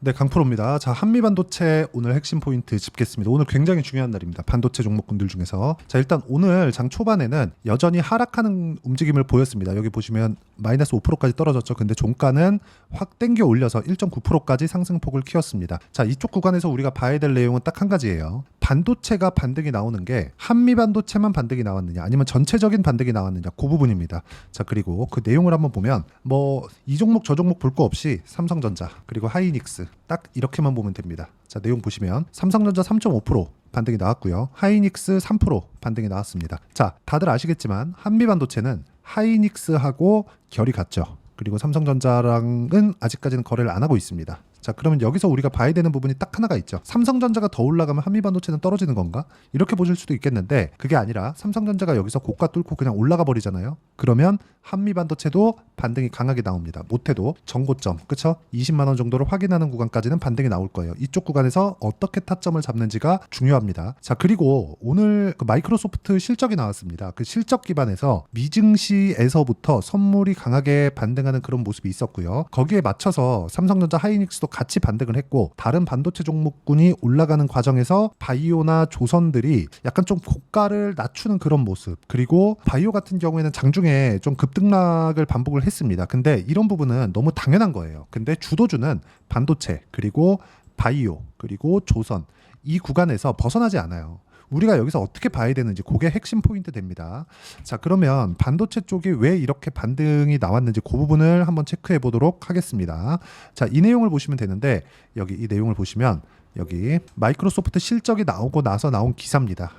네, 강프로입니다. 자, 한미반도체 오늘 핵심 포인트 짚겠습니다. 오늘 굉장히 중요한 날입니다. 반도체 종목군들 중에서. 자, 일단 오늘 장 초반에는 여전히 하락하는 움직임을 보였습니다. 여기 보시면 마이너스 5%까지 떨어졌죠. 근데 종가는 확 땡겨 올려서 1.9%까지 상승폭을 키웠습니다. 자, 이쪽 구간에서 우리가 봐야 될 내용은 딱 한 가지예요. 반도체가 반등이 나오는 게 한미반도체만 반등이 나왔느냐 아니면 전체적인 반등이 나왔느냐 그 부분입니다. 자, 그리고 그 내용을 한번 보면 뭐 이 종목 저 종목 볼 거 없이 삼성전자 그리고 하이닉스 딱 이렇게만 보면 됩니다. 자, 내용 보시면 삼성전자 3.5% 반등이 나왔고요. 하이닉스 3% 반등이 나왔습니다. 자, 다들 아시겠지만 한미반도체는 하이닉스하고 결이 같죠. 그리고 삼성전자랑은 아직까지는 거래를 안 하고 있습니다. 자, 그러면 여기서 우리가 봐야 되는 부분이 딱 하나가 있죠. 삼성전자가 더 올라가면 한미반도체는 떨어지는 건가? 이렇게 보실 수도 있겠는데 그게 아니라 삼성전자가 여기서 고가 뚫고 그냥 올라가 버리잖아요. 그러면 한미반도체도 반등이 강하게 나옵니다. 못해도 정고점, 그쵸? 20만 원 정도를 확인하는 구간까지는 반등이 나올 거예요. 이쪽 구간에서 어떻게 타점을 잡는지가 중요합니다. 자, 그리고 오늘 그 마이크로소프트 실적이 나왔습니다. 그 실적 기반에서 미증시에서부터 선물이 강하게 반등하는 그런 모습이 있었고요. 거기에 맞춰서 삼성전자 하이닉스도 같이 반등을 했고 다른 반도체 종목군이 올라가는 과정에서 바이오나 조선들이 약간 좀 고가를 낮추는 그런 모습, 그리고 바이오 같은 경우에는 장중에 좀 급등락을 반복을 했습니다. 근데 이런 부분은 너무 당연한 거예요. 근데 주도주는 반도체 그리고 바이오 그리고 조선 이 구간에서 벗어나지 않아요. 우리가 여기서 어떻게 봐야 되는지 그게 핵심 포인트 됩니다. 자, 그러면 반도체 쪽이 왜 이렇게 반등이 나왔는지 그 부분을 한번 체크해 보도록 하겠습니다. 자, 이 내용을 보시면 되는데 여기 이 내용을 보시면 여기 마이크로소프트 실적이 나오고 나서 나온 기사입니다.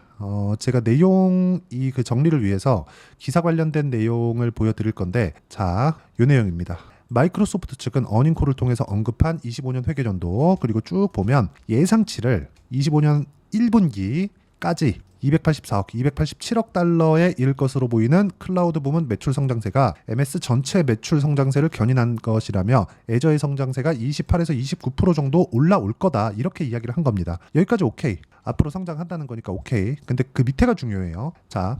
제가 내용 그 정리를 위해서 기사 관련된 내용을 보여드릴 건데 자, 이 내용입니다. 마이크로소프트 측은 어닝콜을 통해서 언급한 25년 회계연도 그리고 쭉 보면 예상치를 25년 1분기까지 284억, 287억 달러에 이를 것으로 보이는 클라우드 부문 매출 성장세가 MS 전체 매출 성장세를 견인한 것이라며 애저의 성장세가 28에서 29% 정도 올라올 거다 이렇게 이야기를 한 겁니다. 여기까지 오케이. 앞으로 성장한다는 거니까 오케이. 근데 그 밑에가 중요해요. 자,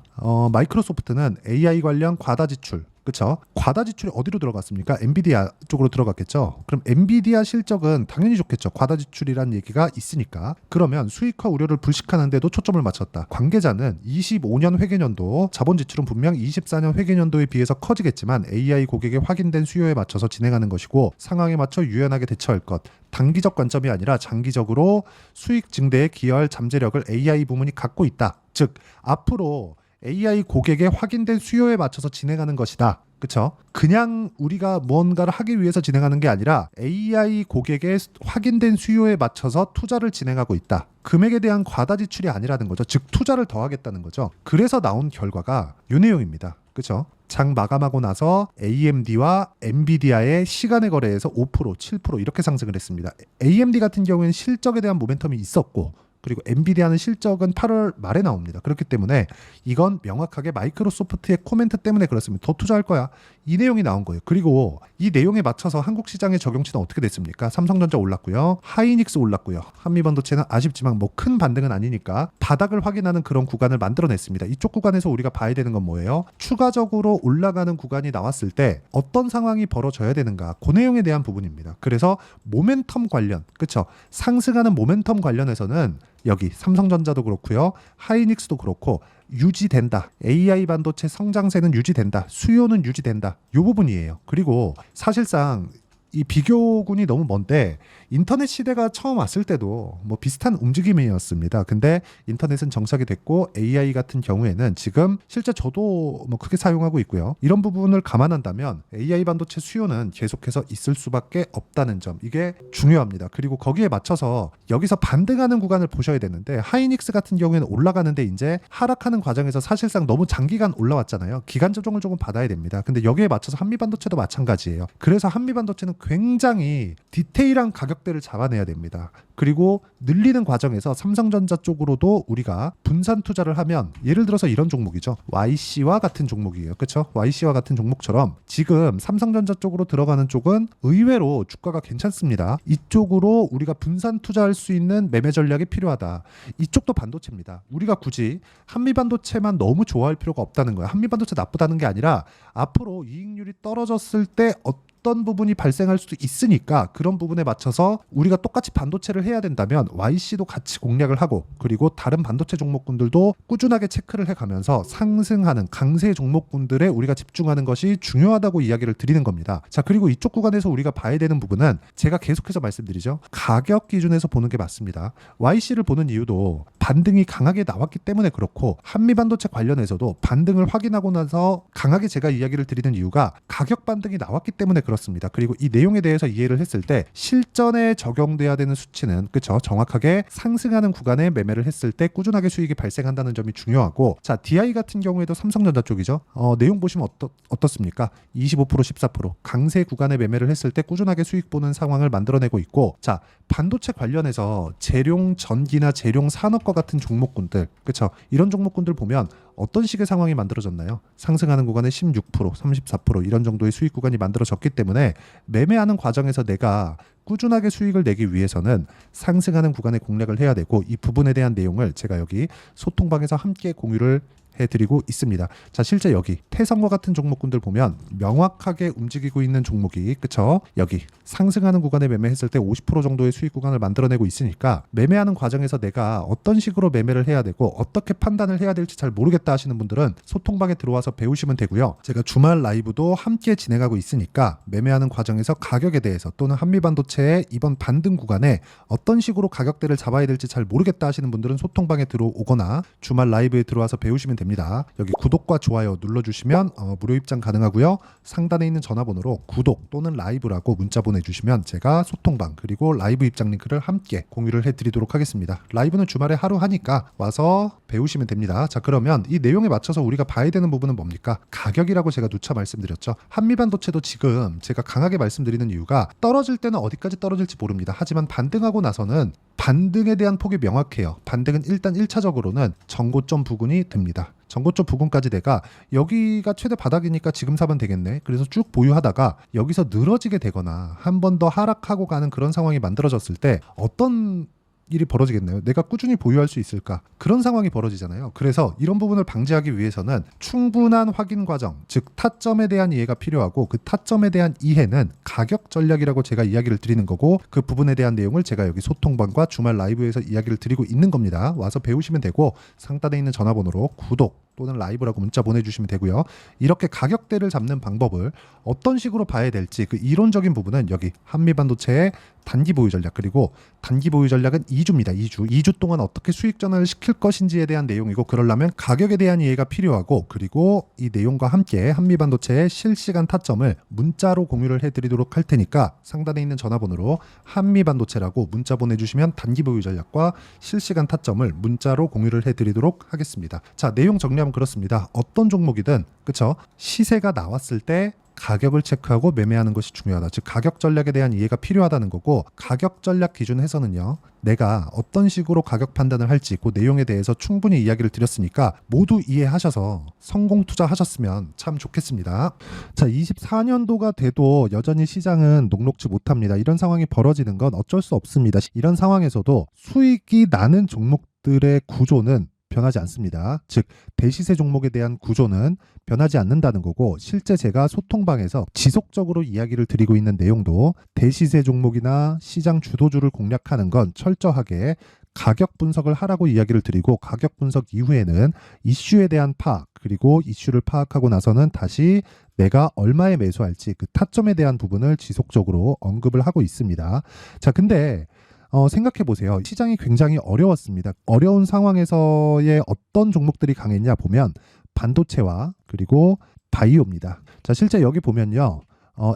마이크로소프트는 AI 관련 과다 지출, 그렇죠? 과다 지출이 어디로 들어갔습니까? 엔비디아 쪽으로 들어갔겠죠. 그럼 엔비디아 실적은 당연히 좋겠죠. 과다 지출이란 얘기가 있으니까. 그러면 수익화 우려를 불식하는 데도 초점을 맞췄다. 관계자는 25년 회계연도 자본 지출은 분명 24년 회계연도에 비해서 커지겠지만 AI 고객의 확인된 수요에 맞춰서 진행하는 것이고 상황에 맞춰 유연하게 대처할 것. 단기적 관점이 아니라 장기적으로 수익 증대에 기여할 잠재력을 AI 부문이 갖고 있다. 즉 앞으로 AI 고객의 확인된 수요에 맞춰서 진행하는 것이다. 그쵸? 그냥 우리가 무언가를 하기 위해서 진행하는 게 아니라 AI 고객의 확인된 수요에 맞춰서 투자를 진행하고 있다. 금액에 대한 과다 지출이 아니라는 거죠. 즉 투자를 더 하겠다는 거죠. 그래서 나온 결과가 이 내용입니다. 그쵸? 장 마감하고 나서 AMD와 엔비디아의 시간의 거래에서 5%, 7% 이렇게 상승을 했습니다. AMD 같은 경우에는 실적에 대한 모멘텀이 있었고 그리고 엔비디아는 실적은 8월 말에 나옵니다. 그렇기 때문에 이건 명확하게 마이크로소프트의 코멘트 때문에 그렇습니다. 더 투자할 거야. 이 내용이 나온 거예요. 그리고 이 내용에 맞춰서 한국 시장의 적용치는 어떻게 됐습니까? 삼성전자 올랐고요. 하이닉스 올랐고요. 한미반도체는 아쉽지만 뭐 큰 반등은 아니니까 바닥을 확인하는 그런 구간을 만들어냈습니다. 이쪽 구간에서 우리가 봐야 되는 건 뭐예요? 추가적으로 올라가는 구간이 나왔을 때 어떤 상황이 벌어져야 되는가? 그 내용에 대한 부분입니다. 그래서 모멘텀 관련, 그렇죠? 상승하는 모멘텀 관련해서는 여기 삼성전자도 그렇고요. 하이닉스도 그렇고 유지된다. AI 반도체 성장세는 유지된다. 수요는 유지된다. 이 부분이에요. 그리고 사실상 이 비교군이 너무 먼데 인터넷 시대가 처음 왔을 때도 뭐 비슷한 움직임이었습니다. 근데 인터넷은 정착이 됐고 AI 같은 경우에는 지금 실제 저도 뭐 크게 사용하고 있고요. 이런 부분을 감안한다면 AI 반도체 수요는 계속해서 있을 수밖에 없다는 점, 이게 중요합니다. 그리고 거기에 맞춰서 여기서 반등하는 구간을 보셔야 되는데 하이닉스 같은 경우에는 올라가는데 이제 하락하는 과정에서 사실상 너무 장기간 올라왔잖아요. 기간 조정을 조금 받아야 됩니다. 근데 여기에 맞춰서 한미반도체도 마찬가지예요. 그래서 한미반도체는 굉장히 디테일한 가격대를 잡아내야 됩니다. 그리고 늘리는 과정에서 삼성전자 쪽으로도 우리가 분산 투자를 하면 예를 들어서 이런 종목이죠. YC와 같은 종목이에요. 그렇죠? YC와 같은 종목처럼 지금 삼성전자 쪽으로 들어가는 쪽은 의외로 주가가 괜찮습니다. 이쪽으로 우리가 분산 투자할 수 있는 매매 전략이 필요하다. 이쪽도 반도체입니다. 우리가 굳이 한미반도체만 너무 좋아할 필요가 없다는 거예요. 한미반도체 나쁘다는 게 아니라 앞으로 이익률이 떨어졌을 때 어떤 부분이 발생할 수도 있으니까 그런 부분에 맞춰서 우리가 똑같이 반도체를 해야 된다면 YC도 같이 공략을 하고, 그리고 다른 반도체 종목군들도 꾸준하게 체크를 해가면서 상승하는 강세 종목군들에 우리가 집중하는 것이 중요하다고 이야기를 드리는 겁니다. 자, 그리고 이쪽 구간에서 우리가 봐야 되는 부분은 제가 계속해서 말씀드리죠. 가격 기준에서 보는 게 맞습니다. YC를 보는 이유도 반등이 강하게 나왔기 때문에 그렇고, 한미반도체 관련해서도 반등을 확인하고 나서 강하게 제가 이야기를 드리는 이유가 가격 반등이 나왔기 때문에 그렇습니다. 그리고 이 내용에 대해서 이해를 했을 때 실전에 적용돼야 되는 수치는, 그쵸, 정확하게 상승하는 구간에 매매를 했을 때 꾸준하게 수익이 발생한다는 점이 중요하고, 자, DI 같은 경우에도 삼성전자 쪽이죠. 내용 보시면 어떻습니까? 25%, 14% 강세 구간에 매매를 했을 때 꾸준하게 수익 보는 상황을 만들어내고 있고, 자, 반도체 관련해서 재룡 전기나 재룡 산업과 같은 종목군들, 그쵸, 이런 종목군들 보면 어떤 식의 상황이 만들어졌나요? 상승하는 구간에 16%, 34% 이런 정도의 수익 구간이 만들어졌기 때문에 매매하는 과정에서 내가 꾸준하게 수익을 내기 위해서는 상승하는 구간에 공략을 해야 되고, 이 부분에 대한 내용을 제가 여기 소통방에서 함께 공유를 해드리고 있습니다. 자, 실제 여기 태성과 같은 종목군들 보면 명확하게 움직이고 있는 종목이, 그쵸, 여기 상승하는 구간에 매매했을 때 50% 정도의 수익 구간을 만들어내고 있으니까 매매하는 과정에서 내가 어떤 식으로 매매를 해야 되고 어떻게 판단을 해야 될지 잘 모르겠다 하시는 분들은 소통방에 들어와서 배우시면 되고요. 제가 주말 라이브도 함께 진행하고 있으니까 매매하는 과정에서 가격에 대해서, 또는 한미반도체의 이번 반등 구간에 어떤 식으로 가격대를 잡아야 될지 잘 모르겠다 하시는 분들은 소통방에 들어오거나 주말 라이브에 들어와서 배우시면 됩니다. 여기 구독과 좋아요 눌러주시면 무료 입장 가능하고요. 상단에 있는 전화번호로 구독 또는 라이브라고 문자 보내주시면 제가 소통방 그리고 라이브 입장 링크를 함께 공유를 해드리도록 하겠습니다. 라이브는 주말에 하루 하니까 와서 배우시면 됩니다. 자, 그러면 이 내용에 맞춰서 우리가 봐야 되는 부분은 뭡니까? 가격이라고 제가 누차 말씀드렸죠. 한미반도체도 지금 제가 강하게 말씀드리는 이유가 떨어질 때는 어디까지 떨어질지 모릅니다. 하지만 반등하고 나서는 반등에 대한 폭이 명확해요. 반등은 일단 1차적으로는 전고점 부근이 됩니다. 전고점 부근까지 내가 여기가 최대 바닥이니까 지금 사면 되겠네, 그래서 쭉 보유하다가 여기서 늘어지게 되거나 한 번 더 하락하고 가는 그런 상황이 만들어졌을 때 어떤 일이 벌어지겠나요? 내가 꾸준히 보유할 수 있을까? 그런 상황이 벌어지잖아요. 그래서 이런 부분을 방지하기 위해서는 충분한 확인 과정, 즉 타점에 대한 이해가 필요하고, 그 타점에 대한 이해는 가격 전략이라고 제가 이야기를 드리는 거고, 그 부분에 대한 내용을 제가 여기 소통방과 주말 라이브에서 이야기를 드리고 있는 겁니다. 와서 배우시면 되고, 상단에 있는 전화번호로 구독 또는 라이브라고 문자 보내주시면 되고요. 이렇게 가격대를 잡는 방법을 어떤 식으로 봐야 될지, 그 이론적인 부분은 여기 한미반도체의 단기 보유 전략, 그리고 단기 보유 전략은 2주입니다. 2주 동안 어떻게 수익 전환을 시킬 것인지에 대한 내용이고, 그러려면 가격에 대한 이해가 필요하고, 그리고 이 내용과 함께 한미반도체의 실시간 타점을 문자로 공유를 해드리도록 할 테니까 상단에 있는 전화번호로 한미반도체라고 문자 보내주시면 단기 보유 전략과 실시간 타점을 문자로 공유를 해드리도록 하겠습니다. 자, 내용 정리하면 그렇습니다. 어떤 종목이든, 그쵸, 시세가 나왔을 때 가격을 체크하고 매매하는 것이 중요하다. 즉, 가격 전략에 대한 이해가 필요하다는 거고, 가격 전략 기준에서는요, 내가 어떤 식으로 가격 판단을 할지 그 내용에 대해서 충분히 이야기를 드렸으니까 모두 이해하셔서 성공 투자하셨으면 참 좋겠습니다. 자, 24년도가 돼도 여전히 시장은 녹록지 못합니다. 이런 상황이 벌어지는 건 어쩔 수 없습니다. 이런 상황에서도 수익이 나는 종목들의 구조는 변하지 않습니다. 즉, 대시세 종목에 대한 구조는 변하지 않는다는 거고, 실제 제가 소통방에서 지속적으로 이야기를 드리고 있는 내용도 대시세 종목이나 시장 주도주를 공략하는 건 철저하게 가격 분석을 하라고 이야기를 드리고, 가격 분석 이후에는 이슈에 대한 파악, 그리고 이슈를 파악하고 나서는 다시 내가 얼마에 매수할지 그 타점에 대한 부분을 지속적으로 언급을 하고 있습니다. 자, 근데 생각해 보세요. 시장이 굉장히 어려웠습니다. 어려운 상황에서의 어떤 종목들이 강했냐 보면 반도체와 그리고 바이오입니다. 자, 실제 여기 보면요.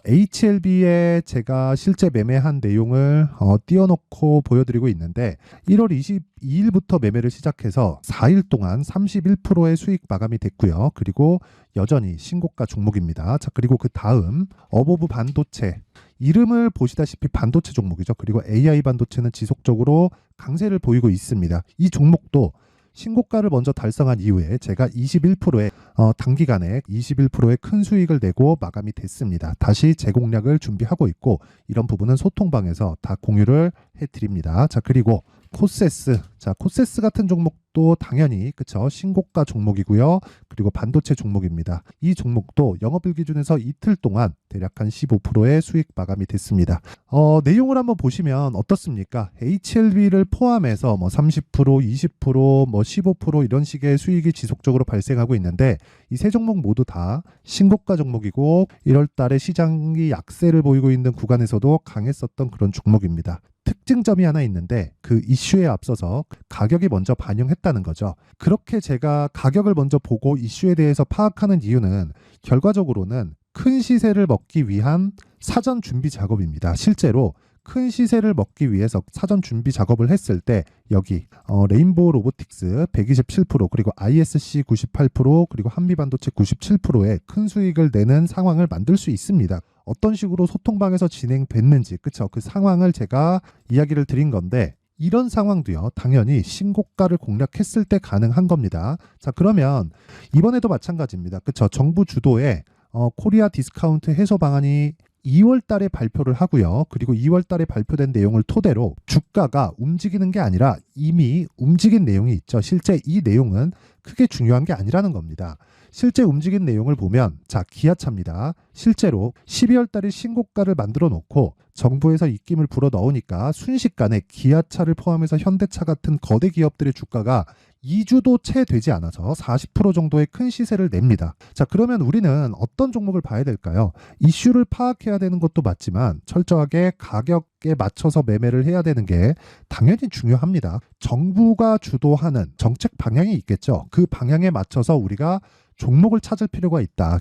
HLB에 제가 실제 매매한 내용을 띄워놓고 보여드리고 있는데, 1월 22일부터 매매를 시작해서 4일 동안 31%의 수익 마감이 됐고요. 그리고 여전히 신고가 종목입니다. 자, 그리고 그 다음 어보브 반도체, 이름을 보시다시피 반도체 종목이죠. 그리고 AI 반도체는 지속적으로 강세를 보이고 있습니다. 이 종목도 신고가를 먼저 달성한 이후에 제가 21%의 단기간에 21%의 큰 수익을 내고 마감이 됐습니다. 다시 재공략을 준비하고 있고, 이런 부분은 소통방에서 다 공유를 해드립니다. 자, 그리고 코세스, 자, 코세스 같은 종목 종목도 당연히 그쵸 신고가 종목이고요. 그리고 반도체 종목입니다. 이 종목도 영업일 기준에서 이틀 동안 대략 한 15%의 수익 마감이 됐습니다. 내용을 한번 보시면 어떻습니까? HLB를 포함해서 뭐 30%, 20%, 뭐 15% 이런 식의 수익이 지속적으로 발생하고 있는데 이 세 종목 모두 다 신고가 종목이고 1월 달에 시장이 약세를 보이고 있는 구간에서도 강했었던 그런 종목입니다. 특징점이 하나 있는데 그 이슈에 앞서서 가격이 먼저 반영했다는 거죠. 그렇게 제가 가격을 먼저 보고 이슈에 대해서 파악하는 이유는 결과적으로는 큰 시세를 먹기 위한 사전 준비 작업입니다. 실제로 큰 시세를 먹기 위해서 사전 준비 작업을 했을 때 여기 레인보우 로보틱스 127% 그리고 ISC 98% 그리고 한미반도체 97%의 큰 수익을 내는 상황을 만들 수 있습니다. 어떤 식으로 소통방에서 진행됐는지 그쵸 그 상황을 제가 이야기를 드린 건데 이런 상황도요 당연히 신고가를 공략했을 때 가능한 겁니다. 자 그러면 이번에도 마찬가지입니다. 그쵸 정부 주도의 코리아 디스카운트 해소 방안이 2월 달에 발표를 하고요. 그리고 2월 달에 발표된 내용을 토대로 주가가 움직이는 게 아니라 이미 움직인 내용이 있죠. 실제 이 내용은 크게 중요한 게 아니라는 겁니다. 실제 움직인 내용을 보면 자 기아차입니다. 실제로 12월 달에 신고가를 만들어 놓고 정부에서 입김을 불어 넣으니까 순식간에 기아차를 포함해서 현대차 같은 거대 기업들의 주가가 2주도 채 되지 않아서 40% 정도의 큰 시세를 냅니다. 자, 그러면 우리는 어떤 종목을 봐야 될까요? 이슈를 파악해야 되는 것도 맞지만 철저하게 가격에 맞춰서 매매를 해야 되는 게 당연히 중요합니다. 정부가 주도하는 정책 방향이 있겠죠. 그 방향에 맞춰서 우리가 종목을 찾을 필요가 있다.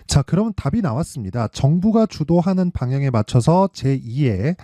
자, 그럼 답이 나왔습니다. 정부가 주도하는 방향에 맞춰서 제2의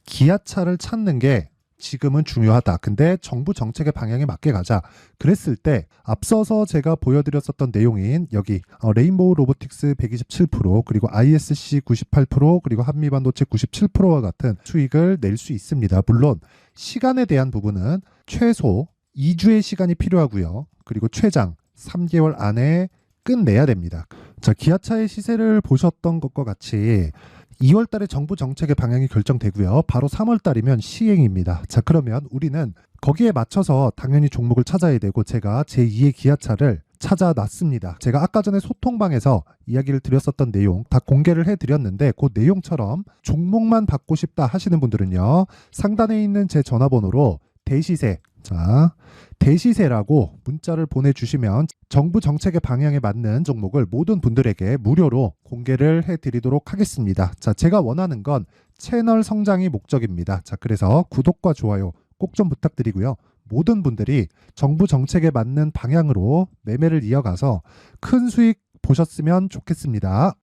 기아차를 찾는 게 지금은 중요하다. 근데 정부 정책의 방향에 맞게 가자. 그랬을 때 앞서서 제가 보여드렸었던 내용인 여기 레인보우 로보틱스 127% 그리고 ISC 98% 그리고 한미반도체 97%와 같은 수익을 낼 수 있습니다. 물론 시간에 대한 부분은 최소 2주의 시간이 필요하고요. 그리고 최장 3개월 안에 끝내야 됩니다. 자, 기아차의 시세를 보셨던 것과 같이 2월 달에 정부 정책의 방향이 결정되고요. 바로 3월 달이면 시행입니다. 자, 그러면 우리는 거기에 맞춰서 당연히 종목을 찾아야 되고 제가 제2의 기아차를 찾아놨습니다. 제가 아까 전에 소통방에서 이야기를 드렸었던 내용 다 공개를 해드렸는데 그 내용처럼 종목만 받고 싶다 하시는 분들은요. 상단에 있는 제 전화번호로 대시세 자 대시세라고 문자를 보내주시면 정부 정책의 방향에 맞는 종목을 모든 분들에게 무료로 공개를 해드리도록 하겠습니다. 자, 제가 원하는 건 채널 성장이 목적입니다. 자, 그래서 구독과 좋아요 꼭 좀 부탁드리고요. 모든 분들이 정부 정책에 맞는 방향으로 매매를 이어가서 큰 수익 보셨으면 좋겠습니다.